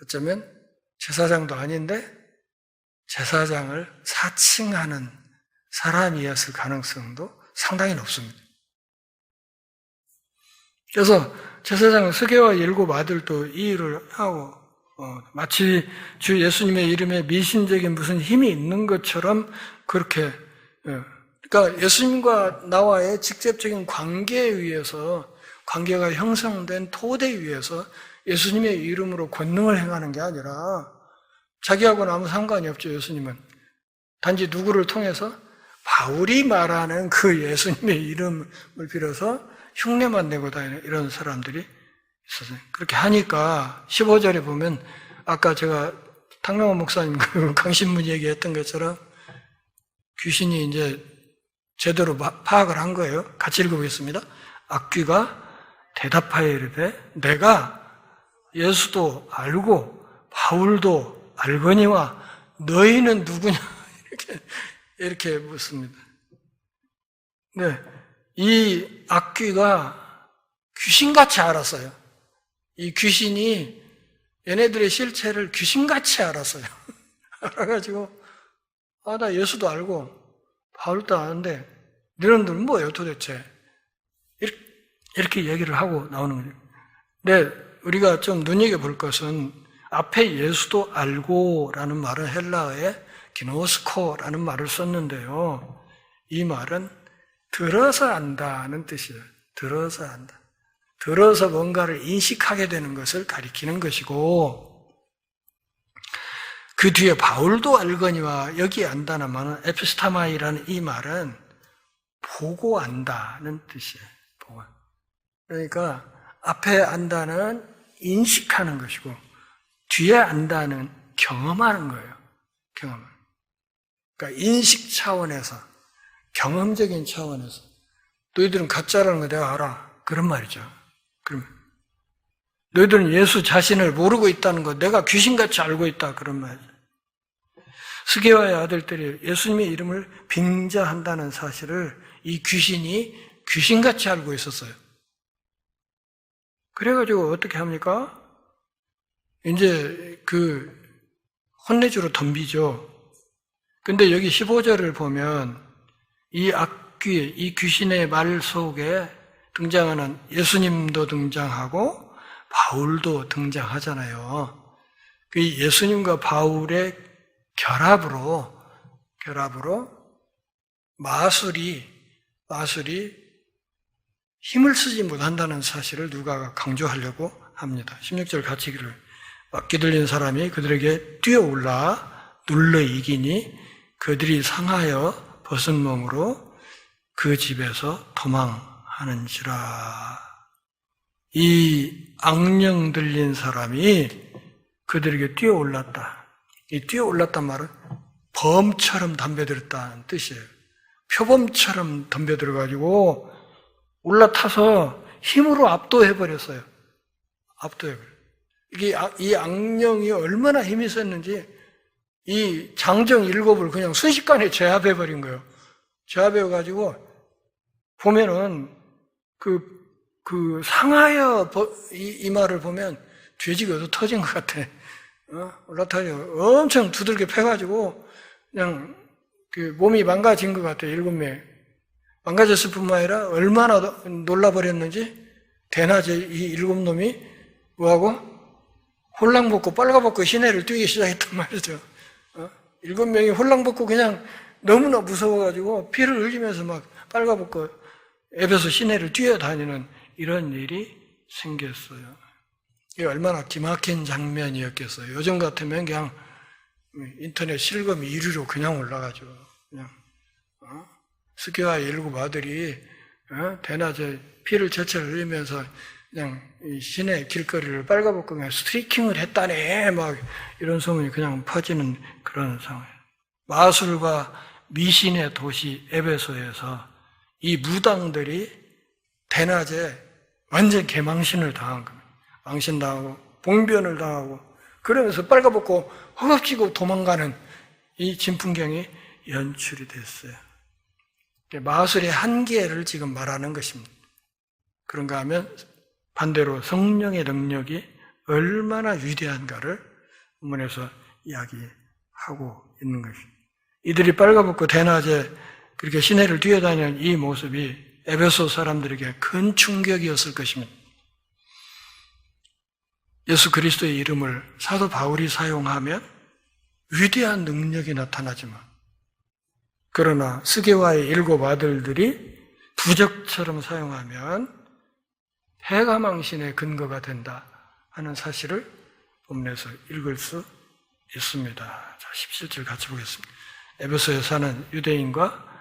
어쩌면 제사장도 아닌데 제사장을 사칭하는 사람이었을 가능성도 상당히 높습니다. 그래서 제사장 스게와 7 아들도 이 일을 하고 마치 주 예수님의 이름에 미신적인 무슨 힘이 있는 것처럼 그렇게, 그러니까 예수님과 나와의 직접적인 관계에 의해서, 관계가 형성된 토대에 의해서 예수님의 이름으로 권능을 행하는 게 아니라 자기하고는 아무 상관이 없죠. 예수님은 단지 누구를 통해서 바울이 말하는 그 예수님의 이름을 빌어서 흉내만 내고 다니는 이런 사람들이 있었어요. 그렇게 하니까 15절에 보면 아까 제가 탕명호 목사님 그 강신문 얘기했던 것처럼 귀신이 이제 제대로 파악을 한 거예요. 같이 읽어보겠습니다. 악귀가 대답하여 이르되 내가 예수도 알고 바울도 알거니와 너희는 누구냐 이렇게 묻습니다. 네, 이 악귀가 귀신같이 알았어요. 이 귀신이 얘네들의 실체를 귀신같이 알았어요. 알아가지고 나 예수도 알고 바울도 아는데 너희들은 뭐예요 도대체? 이렇게 얘기를 하고 나오는 거죠. 네, 우리가 좀 눈여겨볼 것은 앞에 예수도 알고라는 말은 헬라어에 기노스코라는 말을 썼는데요. 이 말은 들어서 안다는 뜻이에요. 들어서 안다. 들어서 뭔가를 인식하게 되는 것을 가리키는 것이고, 그 뒤에 바울도 알거니와 여기 안다는 말은 에피스타마이라는 이 말은 보고 안다는 뜻이에요. 보고. 그러니까 앞에 안다는 인식하는 것이고 뒤에 안다는 경험하는 거예요. 경험. 그러니까 인식 차원에서, 경험적인 차원에서 너희들은 가짜라는 거 내가 알아. 그런 말이죠. 그럼 너희들은 예수 자신을 모르고 있다는 거 내가 귀신같이 알고 있다. 그런 말이죠. 스게와의 아들들이 예수님의 이름을 빙자한다는 사실을 이 귀신이 귀신같이 알고 있었어요. 그래가지고 어떻게 합니까? 이제 혼내주로 덤비죠. 근데 여기 15절을 보면 이 악귀, 이 귀신의 말 속에 등장하는 예수님도 등장하고 바울도 등장하잖아요. 그 예수님과 바울의 결합으로 마술이 힘을 쓰지 못한다는 사실을 누가가 강조하려고 합니다. 16절 같이 읽기를 맞게 들린 사람이 그들에게 뛰어올라 눌러 이기니 그들이 상하여 벗은 몸으로 그 집에서 도망하는지라. 이 악령 들린 사람이 그들에게 뛰어올랐다. 이 뛰어올랐단 말은 범처럼 덤벼들었다는 뜻이에요. 표범처럼 덤벼들어가지고 올라타서 힘으로 압도해버렸어요. 압도해버려요. 이 악령이 얼마나 힘이 셌는지 이 장정 7을 그냥 순식간에 제압해버린 거예요. 제압해가지고 보면은 상하여 이 말을 보면 돼지가 얻어 터진 것 같아. 올라타서 엄청 두들겨 패가지고 그냥 몸이 망가진 것 같아. 7명. 망가졌을 뿐만 아니라 얼마나 놀라버렸는지 대낮에 이 7놈이 뭐하고 홀랑벗고 빨가벗고 시내를 뛰기 시작했단 말이죠. 7명이 홀랑벗고 그냥 너무나 무서워가지고 피를 흘리면서 막 빨가벗고 에베소 시내를 뛰어다니는 이런 일이 생겼어요. 이게 얼마나 기막힌 장면이었겠어요. 요즘 같으면 그냥 인터넷 실검 1위로 그냥 올라가죠. 그냥 스게와의 7 아들이 대낮에 피를 제철 흘리면서 그냥 이 시내 길거리를 빨가벗고 그냥 스트리킹을 했다네 막 이런 소문이 그냥 퍼지는 그런 상황. 마술과 미신의 도시 에베소에서 이 무당들이 대낮에 완전 개망신을 당한 겁니다. 망신당하고 봉변을 당하고 그러면서 빨가벗고 허겁지겁 도망가는 이 진풍경이 연출이 됐어요. 마술의 한계를 지금 말하는 것입니다. 그런가 하면 반대로 성령의 능력이 얼마나 위대한가를 본문에서 이야기하고 있는 것입니다. 이들이 빨가벗고 대낮에 그렇게 시내를 뛰어다니는 이 모습이 에베소 사람들에게 큰 충격이었을 것입니다. 예수 그리스도의 이름을 사도 바울이 사용하면 위대한 능력이 나타나지만 그러나 스게와의 7 아들들이 부적처럼 사용하면 패가망신의 근거가 된다 하는 사실을 본문에서 읽을 수 있습니다. 자, 17절 같이 보겠습니다. 에베소에 사는 유대인과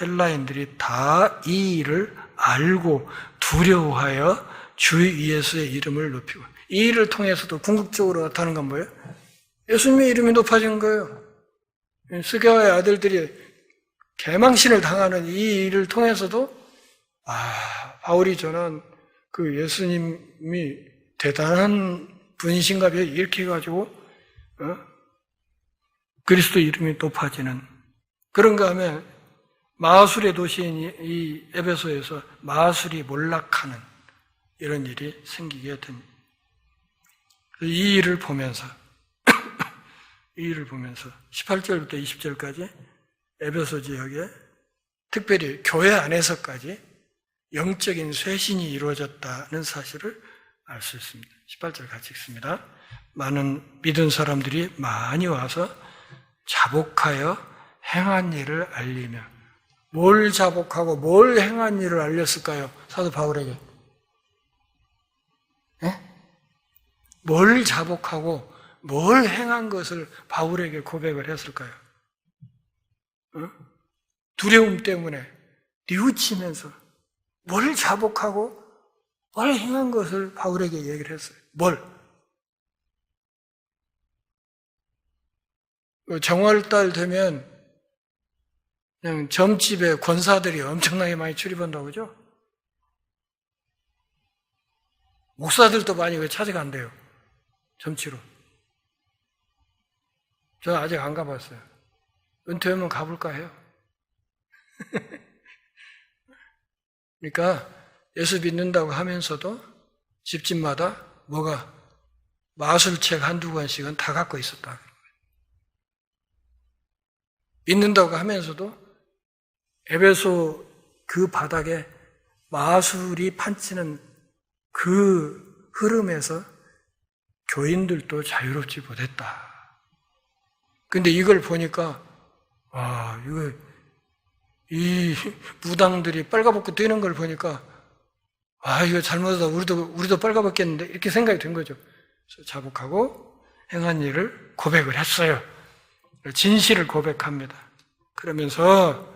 헬라인들이 다 이 일을 알고 두려워하여 주 예수의 이름을 높이고, 이 일을 통해서도 궁극적으로 나타나는 건 뭐예요? 예수님의 이름이 높아진 거예요. 스게와의 아들들이 개망신을 당하는 이 일을 통해서도 바울이 전한 그 예수님이 대단한 분이신가 봐 이렇게 해가지고 그리스도 이름이 높아지는, 그런가 하면 마술의 도시인 이 에베소에서 마술이 몰락하는 이런 일이 생기게 됩니다. 이 일을 보면서 18절부터 20절까지 에베소 지역에 특별히 교회 안에서까지 영적인 쇄신이 이루어졌다는 사실을 알 수 있습니다. 18절 같이 읽습니다. 많은 믿은 사람들이 많이 와서 자복하여 행한 일을 알리며. 뭘 자복하고 뭘 행한 일을 알렸을까요? 사도 바울에게. 뭘 자복하고 뭘 행한 것을 바울에게 고백을 했을까요? 두려움 때문에 뉘우치면서 뭘 자복하고 뭘 행한 것을 바울에게 얘기를 했어요. 뭘? 정월달 되면 그냥 점집에 권사들이 엄청나게 많이 출입한다고 그러죠? 목사들도 많이 찾아간대요. 점치로. 저는 아직 안 가봤어요. 은퇴하면 가볼까 해요. 그러니까 예수 믿는다고 하면서도 집집마다 뭐가 마술책 한두 권씩은 다 갖고 있었다. 믿는다고 하면서도 에베소 그 바닥에 마술이 판치는 그 흐름에서 교인들도 자유롭지 못했다. 근데 이걸 보니까, 이 무당들이 빨가벗고 뛰는 걸 보니까, 이거 잘못하다 우리도 빨가벗겠는데, 이렇게 생각이 든 거죠. 그래서 자복하고 행한 일을 고백을 했어요. 진실을 고백합니다. 그러면서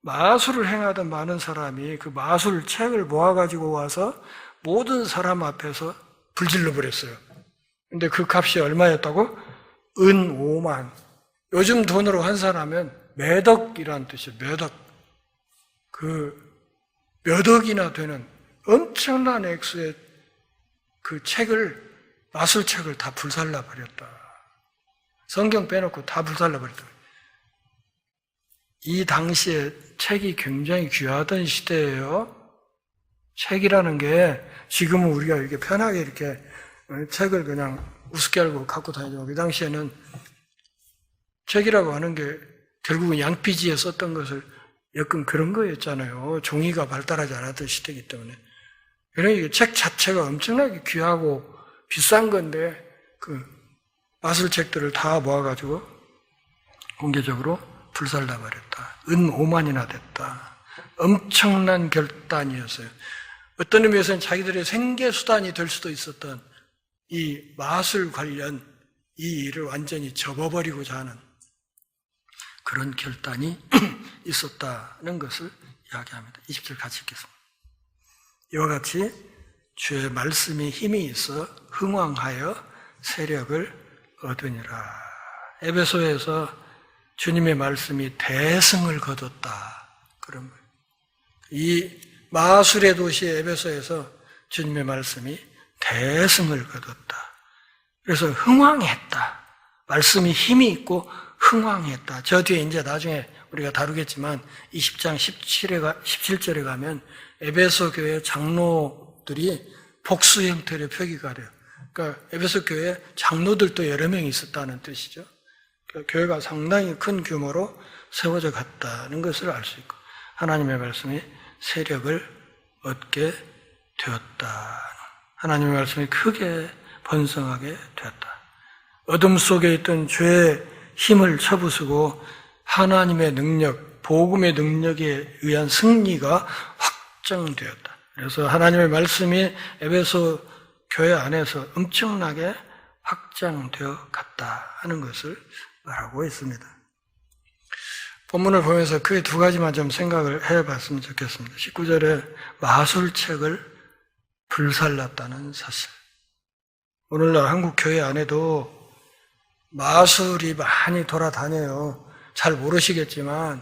마술을 행하던 많은 사람이 그 마술 책을 모아가지고 와서 모든 사람 앞에서 불질러 버렸어요. 근데 그 값이 얼마였다고? 은 5만. 요즘 돈으로 환산하면 몇 억이라는 뜻이에요. 몇 억. 몇 억이나 되는 엄청난 액수의 그 책을, 마술책을 다 불살라 버렸다. 성경 빼놓고 다 불살라 버렸다. 이 당시에 책이 굉장히 귀하던 시대예요. 책이라는 게 지금은 우리가 이렇게 편하게 이렇게 책을 그냥 우습게 알고 갖고 다니죠. 그 당시에는 책이라고 하는 게 결국은 양피지에 썼던 것을 엮은 그런 거였잖아요. 종이가 발달하지 않았던 시대이기 때문에. 그러니까 책 자체가 엄청나게 귀하고 비싼 건데 그 마술책들을 다 모아가지고 공개적으로 불살라 버렸다. 은 5만이나 됐다. 엄청난 결단이었어요. 어떤 의미에서는 자기들의 생계수단이 될 수도 있었던 이 마술 관련 이 일을 완전히 접어버리고자 하는 그런 결단이 있었다는 것을 이야기합니다. 20절 같이 읽겠습니다. 이와 같이 주의 말씀이 힘이 있어 흥왕하여 세력을 얻으니라. 에베소에서 주님의 말씀이 대승을 거뒀다. 그런 거예요. 이 마술의 도시 에베소에서 주님의 말씀이 대승을 거뒀다. 그래서 흥왕했다. 말씀이 힘이 있고 흥왕했다. 저 뒤에 이제 나중에 우리가 다루겠지만 20장 17절에 가면 에베소 교회 장로들이 복수 형태로 표기가 돼요. 그러니까 에베소 교회에 장로들도 여러 명이 있었다는 뜻이죠. 그러니까 교회가 상당히 큰 규모로 세워져 갔다는 것을 알 수 있고 하나님의 말씀이 세력을 얻게 되었다. 하나님의 말씀이 크게 번성하게 되었다. 어둠 속에 있던 죄의 힘을 쳐부수고 하나님의 능력, 복음의 능력에 의한 승리가 확정되었다. 그래서 하나님의 말씀이 에베소 교회 안에서 엄청나게 확장되어 갔다 하는 것을 말하고 있습니다. 본문을 보면서 그 두 가지만 좀 생각을 해봤으면 좋겠습니다. 19절에 마술책을 불살랐다는 사실. 오늘날 한국 교회 안에도 마술이 많이 돌아다녀요. 잘 모르시겠지만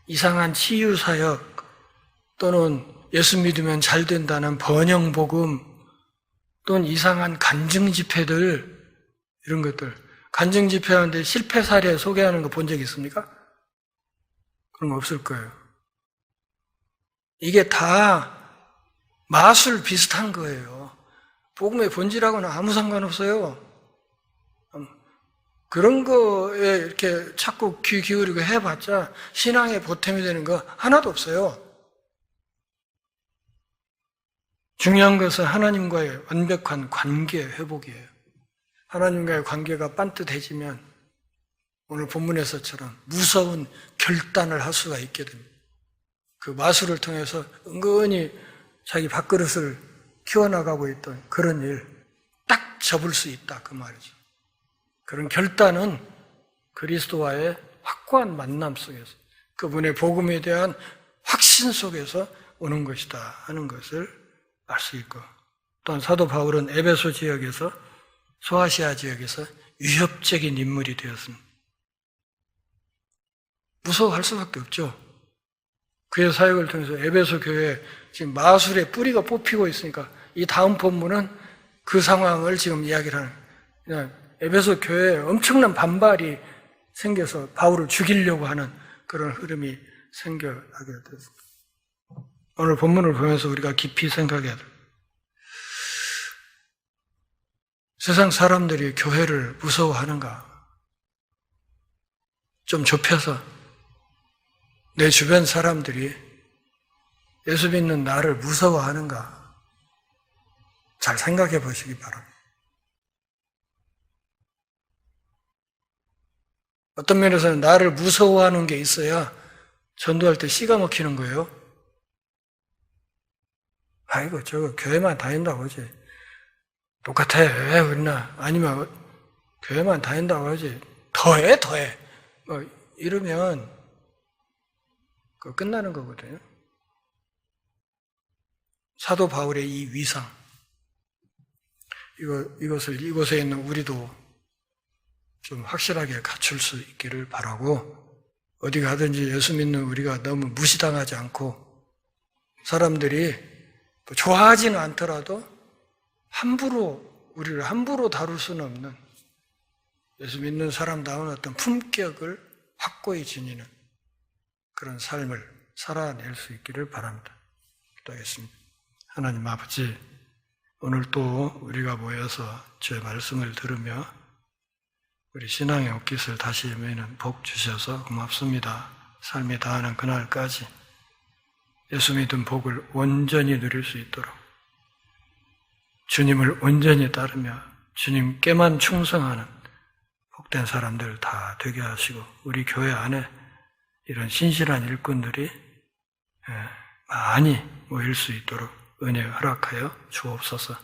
이상한 치유사역 또는 예수 믿으면 잘 된다는 번영복음 또는 이상한 간증집회들 이런 것들 간증집회하는데 실패 사례 소개하는 거 본 적 있습니까? 그런 거 없을 거예요. 이게 다 마술 비슷한 거예요. 복음의 본질하고는 아무 상관없어요. 그런 거에 이렇게 자꾸 귀 기울이고 해봤자 신앙의 보탬이 되는 거 하나도 없어요. 중요한 것은 하나님과의 완벽한 관계 회복이에요. 하나님과의 관계가 반듯해지면 오늘 본문에서처럼 무서운 결단을 할 수가 있게 됩니다. 그 마술을 통해서 은근히 자기 밥그릇을 키워나가고 있던 그런 일 딱 접을 수 있다 그 말이죠. 그런 결단은 그리스도와의 확고한 만남 속에서 그분의 복음에 대한 확신 속에서 오는 것이다 하는 것을 알 수 있고, 또한 사도 바울은 에베소 지역에서 소아시아 지역에서 위협적인 인물이 되었습니다. 무서워할 수밖에 없죠. 그의 사역을 통해서 에베소 교회에 지금 마술의 뿌리가 뽑히고 있으니까 이 다음 본문은 그 상황을 지금 이야기를 하는, 그냥 에베소 교회에 엄청난 반발이 생겨서 바울을 죽이려고 하는 그런 흐름이 생겨나게 됐습니다. 오늘 본문을 보면서 우리가 깊이 생각해야 돼요. 세상 사람들이 교회를 무서워하는가? 좀 좁혀서 내 주변 사람들이 예수 믿는 나를 무서워하는가? 잘 생각해 보시기 바랍니다. 어떤 면에서는 나를 무서워하는 게 있어야 전도할 때 씨가 먹히는 거예요. 아이고, 저거 교회만 다닌다고 하지. 똑같아. 왜 그러나? 아니면 교회만 다닌다고 하지. 더해. 뭐 이러면 그거 끝나는 거거든요. 사도 바울의 이 위상, 이것을 이곳에 있는 우리도 좀 확실하게 갖출 수 있기를 바라고, 어디 가든지 예수 믿는 우리가 너무 무시당하지 않고 사람들이 좋아하지는 않더라도 우리를 함부로 다룰 수는 없는 예수 믿는 사람다운 어떤 품격을 확고히 지니는 그런 삶을 살아낼 수 있기를 바랍니다. 기도하겠습니다. 하나님 아버지, 오늘 또 우리가 모여서 주의 말씀을 들으며 우리 신앙의 옷깃을 다시 매는 복 주셔서 고맙습니다. 삶이 다하는 그날까지 예수 믿은 복을 온전히 누릴 수 있도록 주님을 온전히 따르며 주님께만 충성하는 복된 사람들 다 되게 하시고, 우리 교회 안에 이런 신실한 일꾼들이 많이 모일 수 있도록 은혜 허락하여 주옵소서.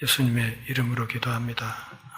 예수님의 이름으로 기도합니다.